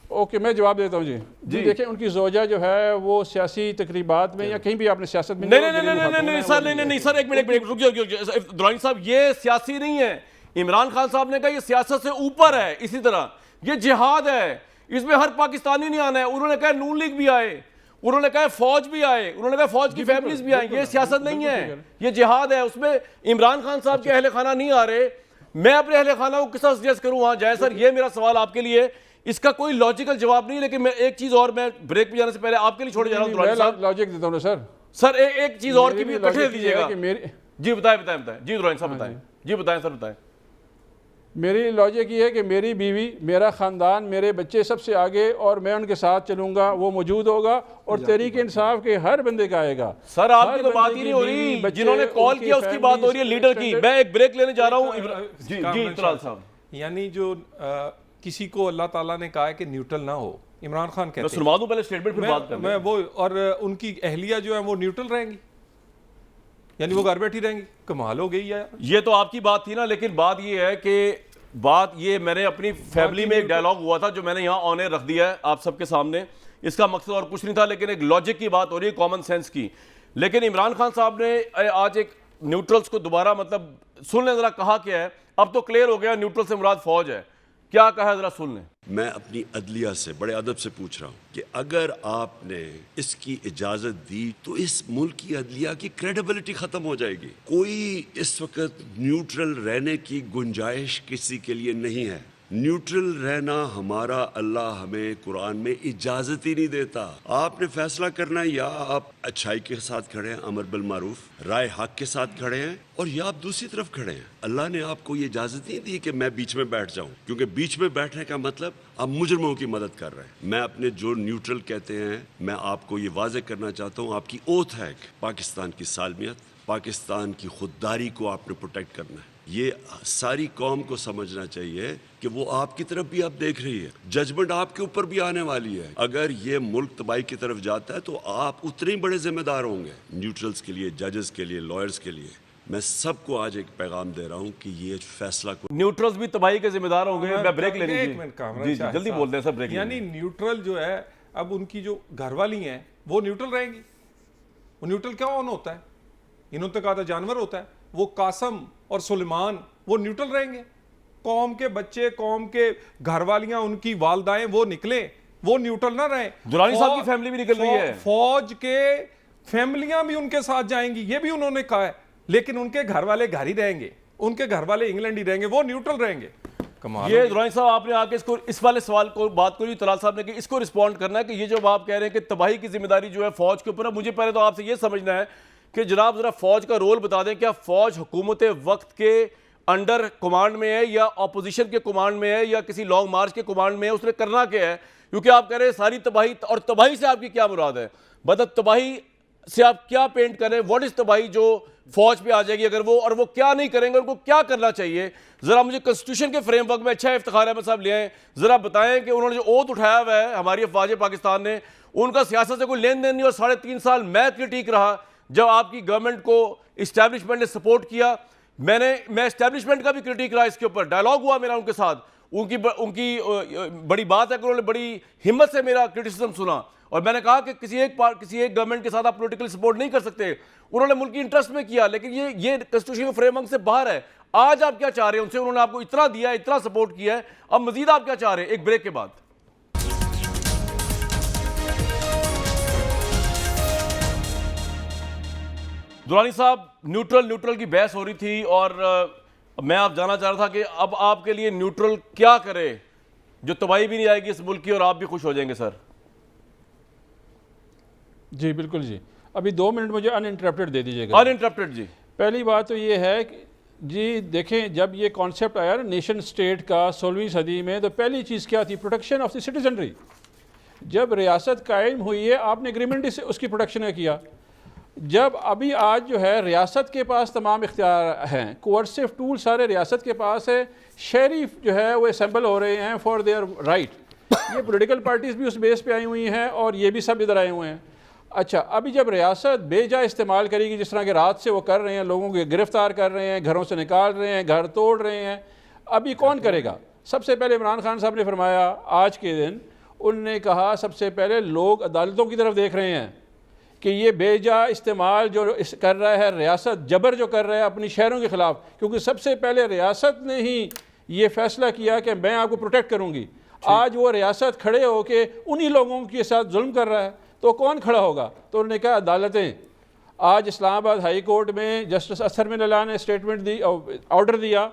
ओके मैं जवाब देता हूँ जी देखिए, उनकी ज़ौजा जो है वो सियासी तकरीबात में या कहीं भी आपने सियासत में नहीं सर एक मिनट रुक जाओ दुरानी साहब, ये सियासी नहीं है। इमरान खान साहब ने कहा ये सियासत से ऊपर है, इसी तरह ये जिहाद है, इसमें हर पाकिस्तानी नहीं आना है। उन्होंने कहा नून लीग भी आए, उन्होंने कहा फौज भी आए, उन्होंने कहा फौज की फैमिलीज भी आए। ये सियासत नहीं है, ये जिहाद है, उसमें इमरान खान साहब के अहले खाना नहीं आ रहे। मैं अपने अहले खाना को किस तरह सजेस्ट करूं वहां जाए? सर ये मेरा सवाल आपके लिए, इसका कोई लॉजिकल जवाब नहीं, लेकिन मैं एक चीज और, मैं ब्रेक पे जाने से पहले आपके लिए छोड़े जा रहा हूं। लॉजिक देता हूं सर। सर एक चीज और की भी कठिन दीजिएगा। जी बताएं जी दुरानी साहब बताएं। जी बताएं सर बताएं। मेरी लॉजिक ये है कि मेरी बीवी, मेरा ख़ानदान, मेरे बच्चे सबसे आगे, और मैं उनके साथ चलूंगा, वो मौजूद होगा और तहरीक इंसाफ के हर बंदे का आएगा। सर आपकी तो बात ही नहीं हो रही, जिन्होंने कॉल किया उसकी बात हो रही है, लीडर की। मैं एक ब्रेक लेने जा रहा हूँ। जी इतराल साहब, यानी जो किसी को अल्लाह ताला ने कहा है कि न्यूट्रल ना हो, इमरान खान कहते हैं, सुनवा दूं पहले स्टेटमेंट फिर बात करें। मैं वो, और उनकी अहलिया जो है वो न्यूट्रल रहेंगी, यानी वो घर बैठी रहेंगी। कमाल हो गई यार। ये तो आपकी बात थी ना, लेकिन बात ये है कि मैंने अपनी फैमिली में एक डायलॉग हुआ था जो मैंने यहाँ ऑन एयर रख दिया है आप सबके सामने। इसका मकसद और कुछ नहीं था, लेकिन एक लॉजिक की बात हो रही है, कॉमन सेंस की। लेकिन इमरान खान साहब ने आज एक न्यूट्रल्स को दोबारा, मतलब सुन लें जरा कहा क्या है। अब तो क्लियर हो गया न्यूट्रल से मुराद फौज है, क्या कहा जरा सुन लें। मैं अपनी अदलिया से बड़े अदब से पूछ रहा हूँ कि अगर आपने इसकी इजाजत दी तो इस मुल्क की अदलिया की क्रेडिबिलिटी खत्म हो जाएगी। कोई इस वक्त न्यूट्रल रहने की गुंजाइश किसी के लिए नहीं है। न्यूट्रल रहना हमारा अल्लाह हमें कुरान में इजाजत ही नहीं देता। आपने फैसला करना है, या आप अच्छाई के साथ खड़े हैं, अमर बिल मारूफ राय हक के साथ खड़े हैं, और या आप दूसरी तरफ खड़े हैं। अल्लाह ने आपको ये इजाजत नहीं दी कि मैं बीच में बैठ जाऊं, क्योंकि बीच में बैठने का मतलब आप मुजरिमों की मदद कर रहे हैं। मैं अपने जो न्यूट्रल कहते हैं, मैं आपको ये वाजे करना चाहता हूँ, आपकी ओथ है कि पाकिस्तान की सालमियत, पाकिस्तान की खुददारी को आपने प्रोटेक्ट करना है। ये सारी कौम को समझना चाहिए कि वो आपकी तरफ भी आप देख रही है, जजमेंट आपके ऊपर भी आने वाली है। अगर ये मुल्क तबाही की तरफ जाता है तो आप उतने ही बड़े जिम्मेदार होंगे। न्यूट्रल्स के लिए, जजेस के लिए, लॉयर्स के लिए मैं सबको आज एक पैगाम दे रहा हूँ कि ये फैसला को न्यूट्रल्स भी तबाही के जिम्मेदार होंगे। मैं ब्रेक ले एक लीजिए मिनट कामरान जी, शाहिद जल्दी साहब। बोल दें सर, ब्रेक यानी न्यूट्रल जो है, अब उनकी जो घरवाली हैं वो न्यूट्रल रहेंगी। वो न्यूट्रल क्या ऑन होता है? इन्होंने तो कहा था जानवर होता है। वो कासम और सुलेमान वो न्यूट्रल रहेंगे। कौम के बच्चे, कौम के घरवालियां, उनकी वालदाएं वो निकले, वो न्यूट्रल ना रहे। दुरानी साहब की फैमिली भी निकल रही है। फौज के फैमिलियां भी उनके साथ जाएंगी, ये भी उन्होंने कहा है, लेकिन उनके घर वाले घर ही रहेंगे, उनके घर वाले इंग्लैंड ही रहेंगे, वो न्यूट्रल रहेंगे। कमाल ये दुरानी साहब आपने आके इसको, इस वाले सवाल को बात करी तलाल साहब ने कि इसको रिस्पॉन्ड करना है कि ये जो आप कह रहे हैं कि तबाही की जिम्मेदारी जो है फौज के ऊपर है। मुझे पहले तो आपसे ये समझना है कि जनाब जरा फौज का रोल बता दें। क्या फौज हुकूमत वक्त के अंडर कमांड में है, या अपोजिशन के कमांड में है, या किसी लॉन्ग मार्च के कमांड में है? उसने करना क्या है? क्योंकि आप कह रहे हैं सारी तबाही, और तबाही से आपकी क्या मुराद है? मतलब तबाही से आप क्या पेंट करें? व्हाट इज तबाही जो फौज पे आ जाएगी अगर वो, और वो क्या नहीं करेंगे, उनको क्या करना चाहिए? जरा मुझे कॉन्स्टिट्यूशन के फ्रेमवर्क में, अच्छा इफ्तिखार अहमद साहब ले आए, जरा बताएं कि उन्होंने जो ओथ उठाया हुआ है हमारी अफवाज पाकिस्तान ने, उनका सियासत से कोई लेन देन नहीं। और 3.5 साल मैं क्रिटिक रहा जब आपकी गवर्नमेंट को इस्टेब्लिशमेंट ने सपोर्ट किया। मैं इस्टेब्लिशमेंट का भी क्रिटिक रहा, इसके ऊपर डायलॉग हुआ मेरा उनके साथ। उनकी बड़ी बात है कि उन्होंने बड़ी हिम्मत से मेरा क्रिटिसिज्म सुना, और मैंने कहा कि किसी एक गवर्नमेंट के साथ आप पॉलिटिकल सपोर्ट नहीं कर सकते। उन्होंने मुल्क की इंटरेस्ट में किया, लेकिन ये कॉन्स्टिट्यूशन के फ्रेमवर्क से बाहर है। आज आप क्या चाह रहे हैं उनसे? उन्होंने आपको इतना दिया, इतना सपोर्ट किया है, अब मजीद आप क्या चाह रहे हैं? एक ब्रेक के बाद। दुरानी साहब, न्यूट्रल की बहस हो रही थी, और मैं आप जानना चाह रहा था कि अब आपके लिए न्यूट्रल क्या करे जो तबाही भी नहीं आएगी इस मुल्क की और आप भी खुश हो जाएंगे? सर जी बिल्कुल जी, अभी 2 मिनट मुझे अनइंटरप्टेड दे दीजिएगा। अनइंटरप्टेड जी। पहली बात तो ये है कि जी देखें, जब ये कॉन्सेप्ट आया ना नेशन स्टेट का 16वीं सदी में, तो पहली चीज़ क्या थी? Protection of the citizenry. जब रियासत कायम हुई है, आपने एग्रीमेंट उसकी प्रोटेक्शन किया। जब अभी आज जो है रियासत के पास तमाम इख्तियार हैं, कोअर्सिव टूल सारे रियासत के पास है, शहरी जो है वो असेंबल हो रहे हैं फॉर देयर राइट। ये पॉलिटिकल पार्टीज़ भी उस बेस पे आई हुई हैं, और ये भी सब इधर आए हुए हैं। अच्छा, अभी जब रियासत बेजा इस्तेमाल करेगी, जिस तरह के रात से वो कर रहे हैं, लोगों को गिरफ्तार कर रहे हैं, घरों से निकाल रहे हैं, घर तोड़ रहे हैं, अभी कौन करेगा? सबसे पहले इमरान खान साहब ने फरमाया आज के दिन, उनने कहा सबसे पहले लोग अदालतों की तरफ देख रहे हैं कि ये बेजा इस्तेमाल जो कर रहा है रियासत, जबर जो कर रहा है अपनी शहरों के ख़िलाफ़, क्योंकि सबसे पहले रियासत ने ही ये फैसला किया कि मैं आपको प्रोटेक्ट करूँगी। आज वो रियासत खड़े होके उन्हीं लोगों के साथ जुल्म कर रहा है, तो कौन खड़ा होगा? तो उन्होंने कहा अदालतें। आज इस्लामाबाद हाई कोर्ट में जस्टिस असर मिनल्ला ने स्टेटमेंट दी, ऑर्डर दिया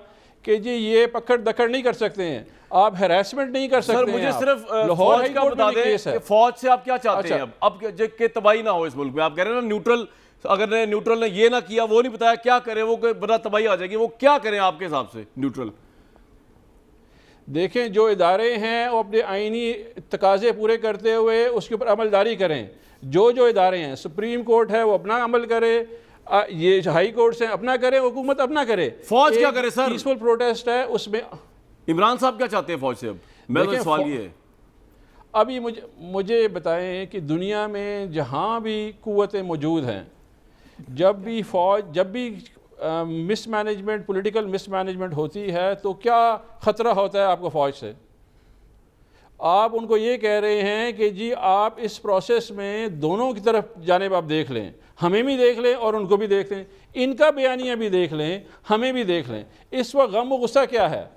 कि जी ये पकड़ दकड़ नहीं कर सकते हैं, आप हैरेसमेंट नहीं कर सकते। सर मुझे सिर्फ फौज का बता दें कि फौज से आप क्या चाहते हैं? अब कि तबाही ना हो इस मुल्क में। आप कह रहे हैं ना न्यूट्रल, अगर न्यूट्रल ने ये ना किया, वो नहीं बताया क्या करें, वो बड़ा तबाही आ जाएगी, वो क्या करें आपके हिसाब से न्यूट्रल? देखें, जो इदारे हैं वो अपने आइनी तकाजे पूरे करते हुए उसके ऊपर अमलदारी करें। जो इदारे हैं, सुप्रीम कोर्ट है वो अपना अमल करे, ये हाई कोर्ट से अपना करे, हुकूमत अपना करे। फौज क्या करे सर? पीसफुल प्रोटेस्ट है उसमें। इमरान साहब क्या चाहते हैं फौज से? अब मैं तो सवाल ये है, अभी मुझे बताएं कि दुनिया में जहाँ भी कुव्वतें मौजूद हैं, जब भी मिसमैनेजमेंट, पॉलिटिकल मिसमैनेजमेंट होती है, तो क्या ख़तरा होता है आपको फ़ौज से? आप उनको ये कह रहे हैं कि जी आप इस प्रोसेस में दोनों की तरफ जानिब आप देख लें, हमें भी देख लें और उनको भी देख लें, इनका बयानिया भी देख लें, हमें भी देख लें। इस वक्त गम व गुस्सा क्या है?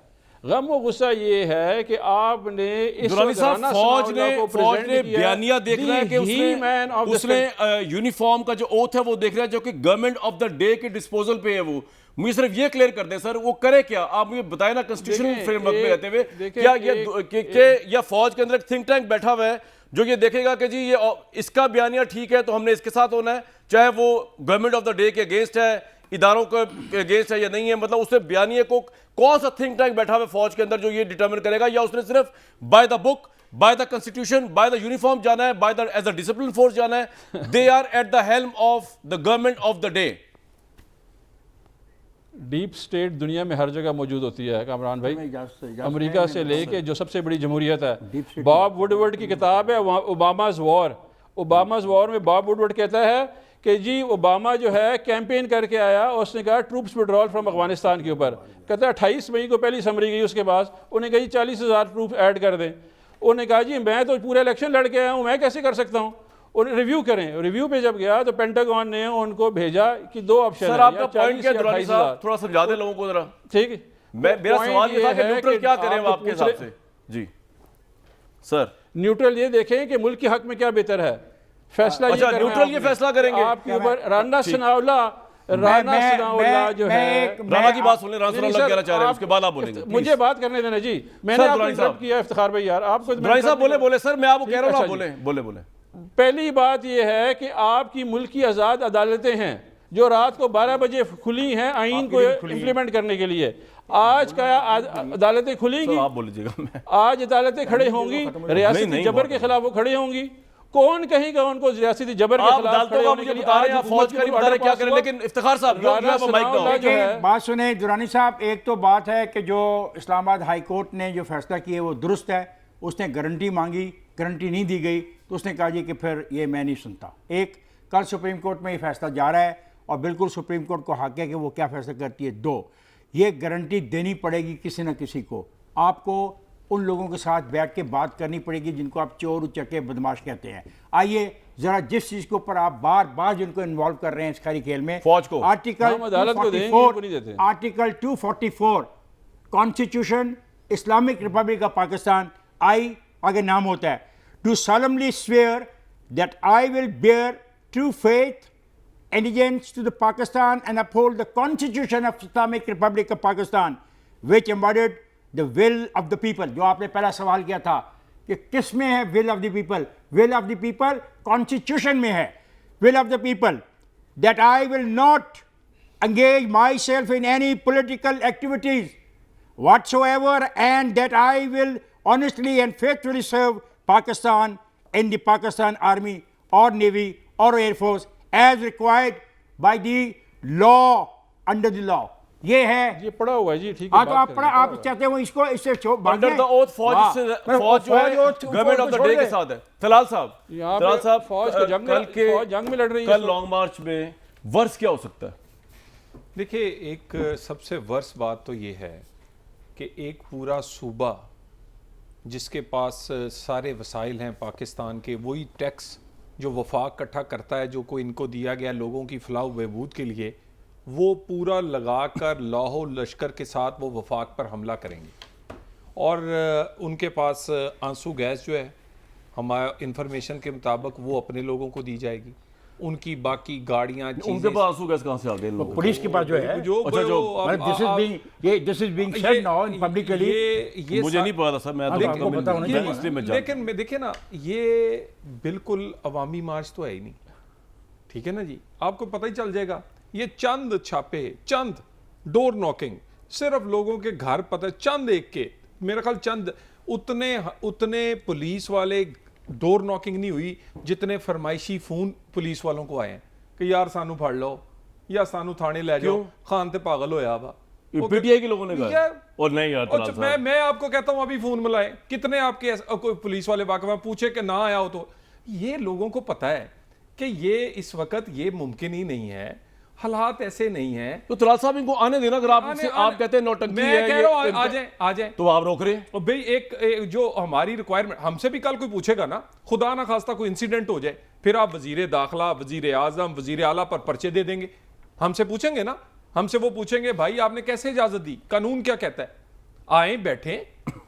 गम और गुस्सा ये है कि आपने इस दुरानी साहब, घराना फौज सनाउल्लाह को ने present किया, बयानिया देखना है कि the he-man of the उसने यूनिफॉर्म का जो ओथ है वो देख रहा है जो कि गवर्नमेंट ऑफ द डे के डिस्पोजल पे है। वो मुझे सिर्फ ये क्लियर कर दें सर, वो करे क्या, आप मुझे बताएं ना कॉन्स्टिट्यूशनल देखें, फ्रेमवर्क में रहते हुए देखें, क्या ये या फौज के अंदर एक थिंक टैंक बैठा हुआ है जो ये देखेगा कि जी ये इसका बयानिया ठीक है तो हमने इसके साथ होना है, चाहे वो गवर्नमेंट ऑफ द डे के अगेंस्ट है, इदारों के अगेंस्ट है या नहीं है, मतलब उससे बयानिए को कौन सा थिंक टैंक बैठा हुआ फौज के अंदर जो ये डिटरमिन करेगा, या उसने सिर्फ by the book, by the constitution, by the uniform जाना है, by the as a discipline force जाना है? They are at the helm of the government of the day. Deep state दुनिया में हर जगह मौजूद होती है कामरान भाई, अमेरिका से लेके जो सबसे बड़ी जमहूरियत है। बॉब वुडवर्ड की किताब है ओबामा's वॉर, ओबामा's वॉर में बॉब वुडवर्ड कहता है कि जी ओबामा जो है कैंपेन करके आया, उसने कहा ट्रूप्स विड्रॉल फ्रॉम अफगानिस्तान के ऊपर, कहता है 28 मई को पहली समरी गई उसके पास, उन्हें कहा जी 40,000 ट्रूप ऐड कर दें। उन्होंने कहा जी मैं तो पूरा इलेक्शन लड़ के आया हूँ, मैं कैसे कर सकता हूँ, और रिव्यू करें। रिव्यू पे जब गया तो पेंटागन ने उनको भेजा कि दो ऑप्शन सर आपका पॉइंट क्या दुरानी साहब, थोड़ा समझा दें लोगों को जरा। ठीक है, मेरा सवाल ये था कि न्यूट्रल क्या करें आप आपके हिसाब से? जी सर, न्यूट्रल ये देखें कि मुल्क के हक में क्या बेहतर है, फैसला अच्छा, ये करना न्यूट्रल ये आपने। फैसला करेंगे आपके ऊपर राना सनाउल्लाह जो है, राणा की बात सुन लें, राणा सनाउल्लाह कहना चाह रहे हैं, उसके बाद आप बोलेंगे। मुझे बात करने देना जी, मैंने आपको दुरानी साहब। इंटरप्ट किया इफ्तिखार भाई यार, आपको दुरानी साहब बोले सर, मैं आपको कह रहा हूँ अच्छा आप बोले बोले बोले। पहली बात यह है कि आपकी मुल्क की आज़ाद अदालतें हैं जो रात को 12 बजे खुली हैं आइन को इम्प्लीमेंट करने के लिए। आज का अदालतें खुलेंगी, आप बोल लीजिएगा। मैं आज अदालतें खड़े होंगी, रियासती जबर के खिलाफ वो खड़े होंगी, कौन कहेगा उनको रियासती जबर के खिलाफ अदालतों खड़े का होने मुझे के लिए? बता रहे हैं, आज आप फौज का नहीं बता रहे क्या करें, लेकिन इफ्तिखार साहब you have a mic now। जो बात सुने दुरानी साहब, एक तो बात है कि जो इस्लामाबाद हाई कोर्ट ने जो फैसला किया वो दुरुस्त है, उसने गारंटी मांगी, गारंटी नहीं दी गई तो उसने कहा जी कि फिर ये मैं नहीं सुनता। एक, कल सुप्रीम कोर्ट में ये फैसला जा रहा है और बिल्कुल सुप्रीम कोर्ट को हक है कि वो क्या फैसला करती है। दो, ये गारंटी देनी पड़ेगी किसी न किसी को, आपको उन लोगों के साथ बैठ के बात करनी पड़ेगी जिनको आप चोर उचक्के बदमाश कहते हैं। आइए ज़रा जिस चीज़ के ऊपर आप बार बार जिनको इन्वॉल्व कर रहे हैं इस खरी खेल में, फौज को हम अदालत को देंगे, उनको नहीं देते। Article 244 constitution Islamic Republic of Pakistan, I आगे नाम होता है, to solemnly swear that I will bear true faith, allegiance to the Pakistan and uphold the Constitution of Islamic Republic of Pakistan, which embodied the will of the people। जो आपने पहला सवाल किया था कि किस में है will of the people, will of the people Constitution में है, will of the people, that I will not engage myself in any political activities whatsoever, and that I will honestly and faithfully serve Pakistan in the Pakistan Army or Navy or Air Force as required by the law, under the law। ये है, ये पड़ा हुआ है जी, ठीक है। हाँ तो आप पढ़ा, आप चाहते हो इसको इससे अंडर द ओथ फौज जो है गवर्नमेंट ऑफ द डे के साथ है। फिलहाल साहब फौज को जंग में लड़ रही है, कल लॉन्ग मार्च में वर्ष क्या हो सकता है? देखिए, एक सबसे वर्ष बात तो ये है कि एक पूरा सूबा जिसके पास सारे वसाइल हैं पाकिस्तान के, वही टैक्स जो वफाक इकट्ठा करता है, जो कोई इनको दिया गया लोगों की फलाह बहबूद के लिए, वो पूरा लगाकर लाहौर लश्कर के साथ वो वफाक पर हमला करेंगे। और उनके पास आंसू गैस जो है हमारा इंफॉर्मेशन के मुताबिक वो अपने लोगों को दी जाएगी। उनकी बाकी गाड़ियाँ, उनके पास आंसू गैस कहाँ से आ गए इन लोगों? पुलिस के पास जो है, this is being said now in publicly, ये मुझे नहीं पता था सर, मैं आपको पता होना चाहिए। इसलिए मैं लेकिन देखिए ना, ये बिल्कुल अवामी मार्च तो है ही नहीं, ठीक है ना जी, आपको पता ही चल जाएगा। ये चंद छापे, चंद डोर नॉकिंग, सिर्फ लोगों के घर पता, चंद एक के, मेरा ख्याल चंद उतने पुलिस वाले डोर नॉकिंग नहीं हुई जितने फरमाइशी फोन पुलिस वालों को आए हैं कि यार सानू फड़ लो या सानू थाने ले जाओ, खान ते पागल होया वा। पीटीआई के लोगों ने कहा और नहीं यार, मैं आपको कहता हूं अभी फोन मिलाए, कितने आपके कोई पुलिस वाले वाकई पूछे कि ना आया हो तो, ये लोगों को पता है कि ये इस वक्त ये मुमकिन ही नहीं है, हालात ऐसे नहीं है। तो तलाल साहब इनको आने देना, अगर आप कहते हैं नौटंकी है, मैं कह रहा हूं आ जाए तो आप रोक रहे हैं। और भाई एक जो हमारी रिक्वायरमेंट, हमसे भी कल कोई पूछेगा ना, खुदा ना खास्ता कोई इंसिडेंट हो जाए, फिर आप वजीर दाखिला, वजीर आजम, वजीर आला पर पर्चे दे देंगे। हमसे पूछेंगे ना, हमसे वो पूछेंगे भाई आपने कैसे इजाजत दी, कानून क्या कहता है, आए बैठे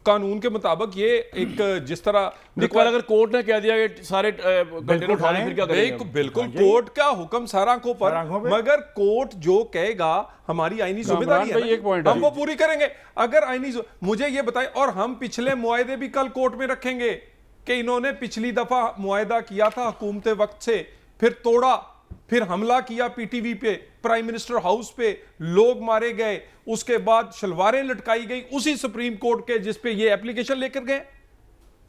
कानून के मुताबिक। ये एक जिस तरह देखो, अगर कोर्ट ने कह दिया कि सारे कंटेनर उठा लें, फिर क्या करेंगे? बिल्कुल कोर्ट का हुक्म सारा आंखों पर, मगर कोर्ट जो कहेगा हमारी आईनी जिम्मेदारी है एक पॉइंट हम वो पूरी करेंगे। अगर आईनी मुझे ये बताएं, और हम पिछले मुआहदे भी कल कोर्ट में रखेंगे कि इन्होंने पिछली दफा मुआहदा किया था हुकूमत वक्त से, फिर तोड़ा, फिर हमला किया पीटीवी पे, प्राइम मिनिस्टर हाउस पे, लोग मारे गए, उसके बाद शलवारें लटकाई गई उसी सुप्रीम कोर्ट के जिस पे ये एप्लीकेशन लेकर गए,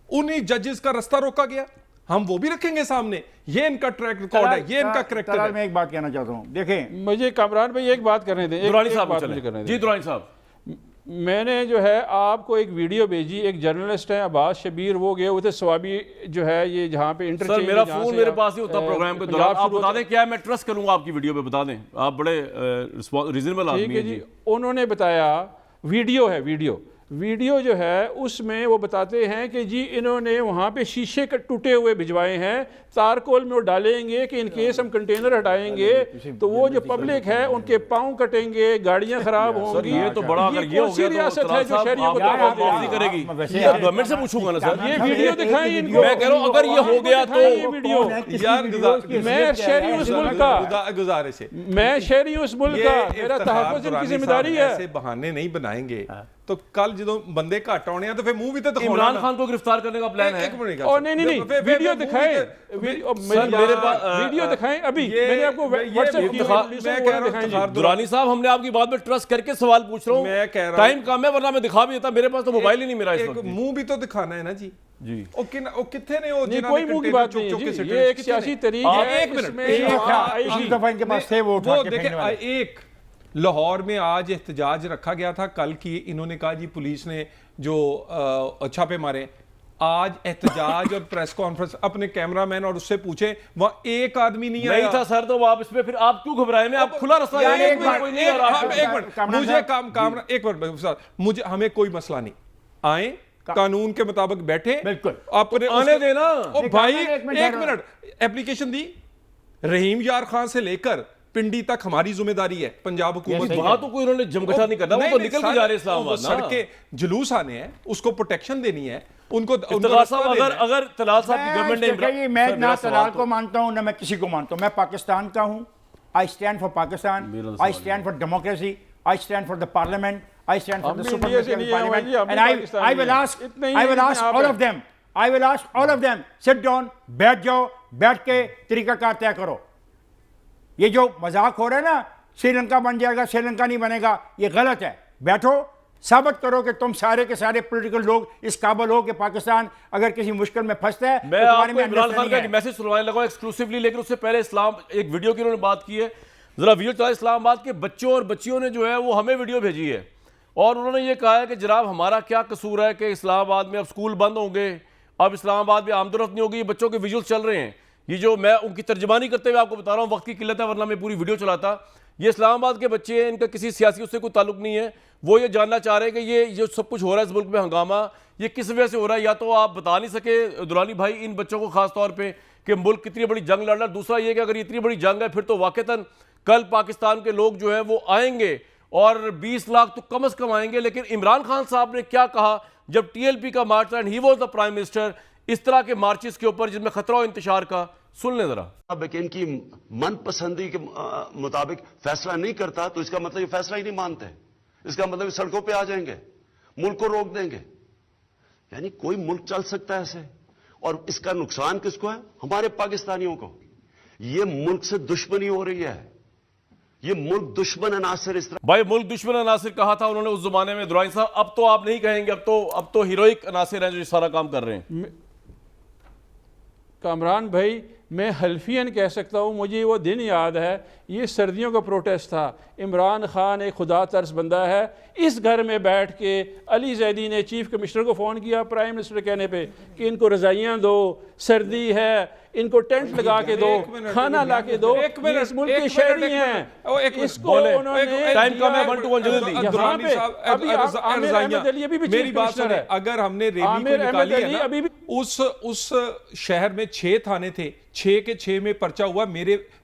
उन्हीं जजेस का रास्ता रोका गया। हम वो भी रखेंगे सामने। ये इनका ट्रैक रिकॉर्ड है, ये इनका करेक्टर है। मैं एक बात कहना चाहता हूं, देखें, मुझे कामरान भाई एक बात करने दें, दुरानी एक साहब बात चलें। मुझे करने दें। जी दुरानी साहब, मैंने जो है आपको एक वीडियो भेजी, एक जर्नलिस्ट है अब्बास शबीर, वो गए हुए थे स्वाबी जो है ये जहाँ पे सर इंटरचेंज, मेरा फोन मेरे पास ही होता प्रोग्राम के दौरान। आप बता दें क्या है, मैं ट्रस्ट करूंगा आपकी वीडियो पे, बता दें। आप बड़े रीजनेबल आदमी ठीक हैं है जी। उन्होंने बताया, वीडियो है, वीडियो जो है उसमें वो बताते हैं कि जी इन्होंने वहाँ पे शीशे टूटे हुए भिजवाए हैं, तारकोल में वो डालेंगे कि इन केस हम कंटेनर हटाएंगे तो वो जो पब्लिक है उनके पाँव कटेंगे, गाड़ियाँ खराब होंगी। ये तो बड़ा, अगर ये हो गया रियासत है जो शहरियों को वापसी करेगी, गवर्नमेंट से पूछूंगा ना सर। ये वीडियो दिखाएं इनको। मैं कह रहा हूँ अगर ये हो गया तो ये वीडियो, यार मैं शहरी हूँ इस मुल्क का, गुजारिश है, मैं शहरी हूँ इस मुल्क का, मेरा तहफ़्फ़ुज़ इनकी जिम्मेदारी है। ऐसे बहाने नहीं बनाएंगे तो कल जो बंदे घट आने तो फिर मुंह भी तो दिखाना। इमरान खान को गिरफ्तार करने का प्लान है। और नहीं वीडियो दिखाएं, मेरे पास वीडियो दिखाएं। अभी मैंने आपको व्हाट्सएप, दुरानी साहब हमने आपकी बात में ट्रस्ट करके सवाल पूछ रहा हूं, मैं कह रहा हूं टाइम कम है वरना मैं दिखा भी देता, मेरे पास तो मोबाइल ही नहीं मेरा इस वक्त। मुंह भी तो दिखाना है ना जी। जी कितने ने वो कोई मुंह की बात नहीं है जी, ये एक सियासी तरीका है। एक मिनट, एक लाहौर में आज एहतजाज रखा गया था कल की, इन्होंने कहा जी पुलिस ने जो छापे मारे। आज एहतजाज और प्रेस कॉन्फ्रेंस, अपने कैमरामैन और उससे पूछे, वहां एक आदमी नहीं आया था सर। तो आप इसमें फिर आप क्यों घबराए? मैं आप खुला रास्ता, एक मिनट, मुझे हमें कोई मसला नहीं, आए कानून के मुताबिक बैठे, बिल्कुल आपने आने देना। भाई एक मिनट, एप्लीकेशन दी, रहीम यार खान से लेकर पिंडी तक हमारी जिम्मेदारी है, पंजाब हुकूमत। वहां तो कोई उन्होंने जमघटा नहीं करना, वो तो निकल के जा रहे इस्लामाबाद ना। सड़कें जुलूस आने हैं, उसको प्रोटेक्शन देनी है उनको। तलाल साहब, अगर तलाल साहब की गवर्नमेंट ने, मैं ना तलाल को मानता हूं ना मैं किसी को मानता हूं, मैं पाकिस्तान का हूं। I stand for Pakistan, I stand for democracy, I stand for the parliament, I stand for the supreme parliament, and I will ask all of them, I will ask all of them, sit down, बैठ जाओ, बैठ के तरीकाकार तय करो। ये जो मजाक हो रहा है ना, श्रीलंका बन जाएगा, श्रीलंका नहीं बनेगा, ये गलत है। बैठो, साबित करो कि तुम सारे के सारे पॉलिटिकल लोग इस काबिल हो कि पाकिस्तान अगर किसी मुश्किल में फंसता है। मैं आपको इमरान खान का मैसेज सुनवाने लगा एक्सक्लूसिवली, लेकिन उससे पहले इस्लाम एक वीडियो की उन्होंने बात की है, जरा वीडियो चला। इस्लामाबाद के बच्चों और बच्चियों ने जो है वो हमें वीडियो भेजी है और उन्होंने ये कहा है कि जनाब हमारा क्या कसूर है कि इस्लामाबाद में अब स्कूल बंद होंगे, अब इस्लामाबाद में आमदोरफ्त नहीं होगी। बच्चों के विजुअल्स चल रहे हैं, ये जो मैं उनकी तर्जमानी करते हुए आपको बता रहा हूँ, वक्त की किल्लत है वरना मैं पूरी वीडियो चलाता। ये इस्लामाबाद के बच्चे हैं, इनका किसी सियासी उससे कोई ताल्लुक नहीं है। वो ये जानना चाह रहे हैं कि ये जो सब कुछ हो रहा है इस मुल्क में हंगामा, ये किस वजह से हो रहा है। या तो आप बता नहीं सके दुरानी भाई इन बच्चों को खास तौर पे कि मुल्क कितनी बड़ी जंग लड़ रहा है। दूसरा ये कि अगर इतनी बड़ी जंग है फिर तो वाकईतन कल पाकिस्तान के लोग जो है वो आएंगे और 20 लाख तो कम से कम आएंगे। लेकिन इमरान खान साहब ने क्या कहा जब TLP का मार्च था and he was the prime minister, इस तरह के मार्चेस के ऊपर जिसमें खतरा हो इंतशार का, सुन लें जरा। अब इनकी मनपसंदी के मुताबिक फैसला नहीं करता तो इसका मतलब ये फैसला ही नहीं मानते, इसका मतलब सड़कों पे आ जाएंगे, मुल्क को रोक देंगे। यानी कोई मुल्क चल सकता है ऐसे, और इसका नुकसान किसको है? हमारे पाकिस्तानियों को। ये मुल्क से दुश्मनी हो रही है, ये मुल्क दुश्मन अनासिर इस तरह। भाई मुल्क दुश्मन अनासिर कहा था उन्होंने उस जमाने में दुरानी साहब, अब तो आप नहीं कहेंगे, अब तो हीरोइक अनासिर हैं जो सारा काम कर रहे हैं। कामरान भाई मैं हल्फियन कह सकता हूँ, मुझे वो दिन याद है, ये सर्दियों का प्रोटेस्ट था। इमरान खान एक खुदा तर्स बंदा है, इस घर में बैठ के अली जैदी ने चीफ कमिश्नर को फ़ोन किया प्राइम मिनिस्टर कहने पे कि इनको रज़ाइयाँ दो, सर्दी है, इनको टेंट लगा के दो, खाना ला के दो, इस मुल्क के शहरी हैं। इसको उन्होंने टाइम कम है, 1 to 1 जल्दी। यहाँ पे अभी आमिर अहमद अली अभी भी मेरी बात सुने, अगर हमने रेमी को निकाली है ना, अभी भी उस शहर में 6 थाने थे, 6 के 6 में पर्चा हुआ।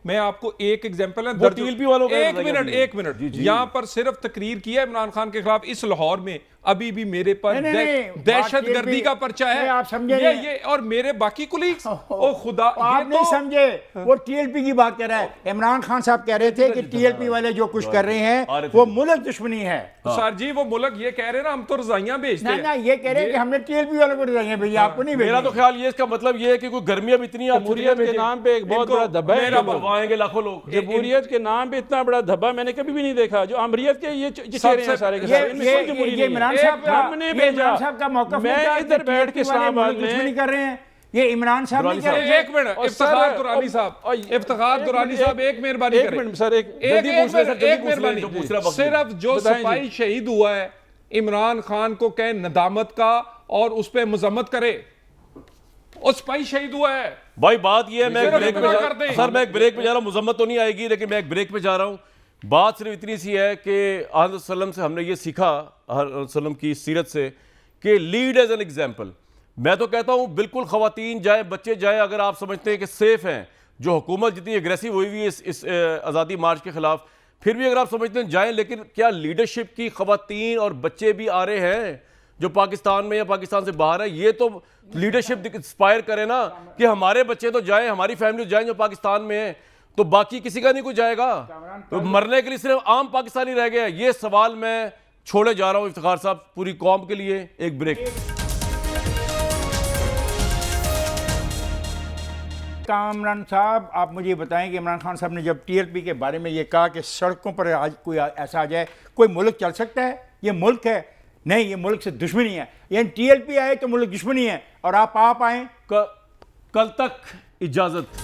मैं आपको एक एग्जांपल है वो TLP वालों का एक बताइए मिनट अभी। एक मिनट जी, जी। यहां पर सिर्फ तकरीर किया है इमरान खान के खिलाफ इस लाहौर में, अभी भी मेरे पर नहीं, दहशत गर्दी TLP का पर्चा है। नहीं, आप समझे ये नहीं। ये और मेरे बाकी कुलीग्स, ओ खुदा, आप ये नहीं तो समझे, वो टीएलपी की बात कर रहा है। इमरान खान साहब कह रहे थे कि टीएलपी वाले जो कुछ कर रहे हैं वो मुल्क दुश्मनी है। सर जी वो मुल्क ये कह रहे हैं ना हम तो रजाइयां भेजते ना हैं। ना, ये कह रहे हैं कि हमने टीएलपी वालों को रजाइयां भेजी, आपको नहीं मेरा भेजी। तो ख्याल ये, इसका मतलब ये है कि कोई गर्मी अब इतनी आप जमहूरियत के नाम पे एक बहुत बड़ा धब्बा है। मेरा आएंगे लाखों लोग। जमहूरियत के नाम पे इतना बड़ा धब्बा मैंने कभी भी नहीं देखा। जो अमरीत के ये चेहरे हैं सारे के सारे, इनमें कोई जमहूरी ये नहीं इमरान है। साहब का हमने ये भेजा, इमरान साहब का मौक़िफ़ नहीं था मैं कि इधर बैठ के TLP वाले इस्लामाबाद मुल्क दुश्मनी में कर रहे हैं। ये इमरान साहब नहीं कर रहे। एक मिनट, और इफ्तिखार सर, दुरानी साहब, और- इफ्तिखार एक दुरानी मिनट, साहब एक मेहरबानी एक करें। मिनट सर, एक एक पूछ ले सर, जल्दी एक पूछ ले, मेहरबानी, जो पूछ रहा है, सिर्फ जो बताएं जी। सिपाही शहीद हुआ है इमरान खान को कहे नदामत का और उस पर मजम्मत करे, उस सिपाही शहीद हुआ है। भाई बात ये है, मैं एक सिर्फ ब्रेक पे इतना जा कर दें। सर मैं एक ब्रेक पे जा रहा हूँ, मुजम्मत तो नहीं आएगी लेकिन मैं एक ब्रेक पे जा रहा हूँ। बात सिर्फ इतनी सी है कि आदम सल्लम से हमने ये सीखा, सल्लम की सीरत से, कि लीड एज एन एग्जाम्पल। मैं तो कहता हूँ बिल्कुल ख़वातीन जाए, बच्चे जाए, अगर आप समझते हैं कि सेफ हैं, जो हुकूमत जितनी एग्रेसिव हुई हुई है इस आज़ादी मार्च के खिलाफ, फिर भी अगर आप समझते हैं जाएं, लेकिन क्या लीडरशिप की ख़वातीन और बच्चे भी आ रहे हैं जो पाकिस्तान में या पाकिस्तान से बाहर है? ये तो लीडरशिप इंस्पायर करे ना कि हमारे बच्चे तो जाएं, हमारी फैमिली जाएं जो पाकिस्तान में है, तो बाकी किसी का नहीं कोई जाएगा, तो मरने के लिए सिर्फ आम पाकिस्तानी रह गया। ये सवाल मैं छोड़े जा रहा हूं इफ्तिखार साहब पूरी कौम के लिए। एक ब्रेक। कामरान साहब, आप मुझे बताएं कि इमरान खान साहब ने जब टीएलपी के बारे में ये कहा कि सड़कों पर आज कोई ऐसा आ जाए, कोई मुल्क चल सकता है? ये मुल्क है नहीं, ये मुल्क से दुश्मनी है। यानी टीएलपी आए तो मुल्क दुश्मनी है और आप आए कल तक इजाजत।